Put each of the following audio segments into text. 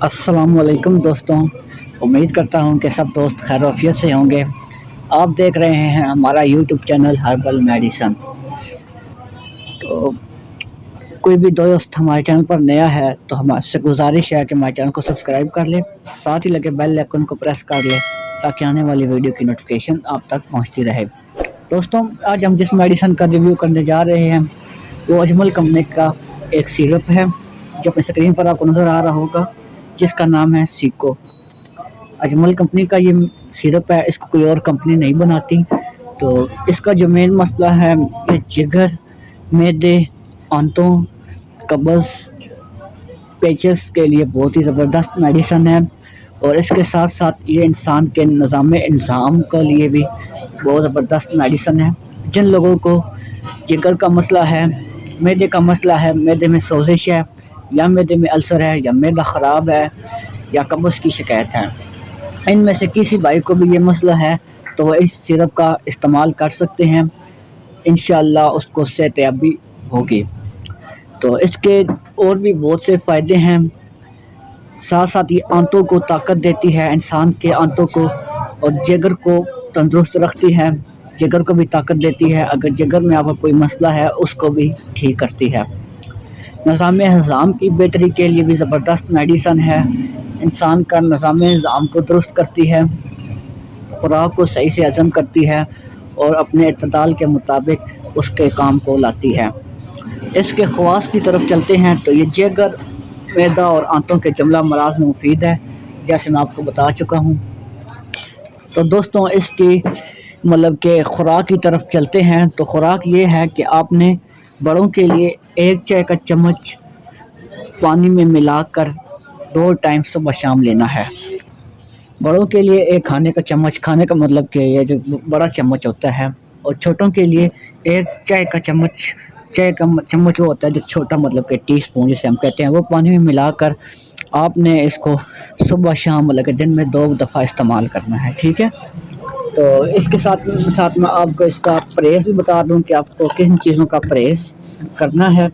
अस्सलाम वालेकुम दोस्तों। उम्मीद करता हूँ कि सब दोस्त खैर आफियत से होंगे। आप देख रहे हैं हमारा यूट्यूब चैनल हर्बल मेडिसन। तो कोई भी दोस्त हमारे चैनल पर नया है तो हमारे गुजारिश है कि हमारे चैनल को सब्सक्राइब कर ले, साथ ही लगे बेल आइकन को प्रेस कर ले ताकि आने वाली वीडियो की नोटिफिकेशन आप तक पहुँचती रहे। दोस्तों, आज हम जिस मेडिसन का रिव्यू करने जा रहे हैं वो अजमल कंपनी का एक सिरप है जो अपनी स्क्रीन पर आपको नज़र आ रहा होगा, जिसका नाम है सीको। अजमल कंपनी का ये सिरप है, इसको कोई और कंपनी नहीं बनाती। तो इसका जो मेन मसला है ये जिगर, मैदे, आंतों, कब्ज़, पेचेस के लिए बहुत ही ज़बरदस्त मेडिसन है। और इसके साथ साथ ये इंसान के निज़ाम इंसाम के लिए भी बहुत ज़बरदस्त मेडिसन है। जिन लोगों को जिगर का मसला है, मैदे का मसला है, मैदे में सोजिश है या मैदे में अल्सर है या मैदा ख़राब है या कब्ज़ की शिकायत है, इनमें से किसी भाई को भी ये मसला है तो वह इस सिरप का इस्तेमाल कर सकते हैं। इंशाअल्लाह उसको सेहतयाबी होगी। तो इसके और भी बहुत से फ़ायदे हैं। साथ साथ ये आंतों को ताकत देती है, इंसान के आंतों को, और जिगर को तंदुरुस्त रखती है, जिगर को भी ताकत देती है। अगर जिगर में आपका कोई मसला है उसको भी ठीक करती है। निज़ाम हज़ाम की बेहतरी के लिए भी ज़बरदस्त मेडिसन है। इंसान का निज़ाम हज़ाम को दुरुस्त करती है, खुराक को सही से हज़म करती है और अपने इत्तदाल के मुताबिक उसके काम को लाती है। इसके ख़वास की तरफ चलते हैं तो ये जिगर, मैदा और आंतों के जुमला मराज में मुफीद है, जैसे मैं आपको बता चुका हूँ। तो दोस्तों, इसकी मतलब के खुराक की तरफ चलते हैं तो खुराक ये है कि आपने बड़ों के लिए 1 चाय का चम्मच पानी में मिलाकर 2 टाइम सुबह शाम लेना है। बड़ों के लिए 1 खाने का चम्मच, खाने का मतलब कि ये जो बड़ा चम्मच होता है, और छोटों के लिए 1 चाय का चम्मच, चाय का चम्मच वो होता है जो छोटा, मतलब कि टीस्पून जिसे हम कहते हैं, वो पानी में मिलाकर आपने इसको सुबह शाम मतलब कि दिन में 2 दफ़ा इस्तेमाल करना है। ठीक है। तो इसके साथ मैं आपको इसका परहेज़ भी बता दूं कि आपको किन चीज़ों का परहेज़ करना है।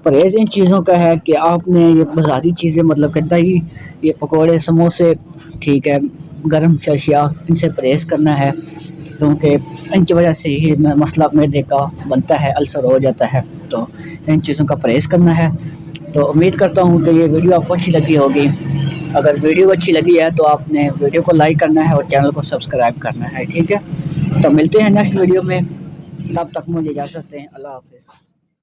परहेज़ इन चीज़ों का है कि आपने ये बाज़ारी चीज़ें, मतलब कि दही, ये पकोड़े, समोसे, ठीक है, गरम अशिया, इनसे परहेज़ करना है, क्योंकि इनकी वजह से ही मसला मैदे का बनता है, अल्सर हो जाता है। तो इन चीज़ों का परहेज़ करना है। तो उम्मीद करता हूँ कि ये वीडियो आपको अच्छी लगी होगी। अगर वीडियो अच्छी लगी है तो आपने वीडियो को लाइक करना है और चैनल को सब्सक्राइब करना है। ठीक है। तो मिलते हैं नेक्स्ट वीडियो में, तब तक मुझे इजाज़त दें। अल्लाह हाफ़िज़।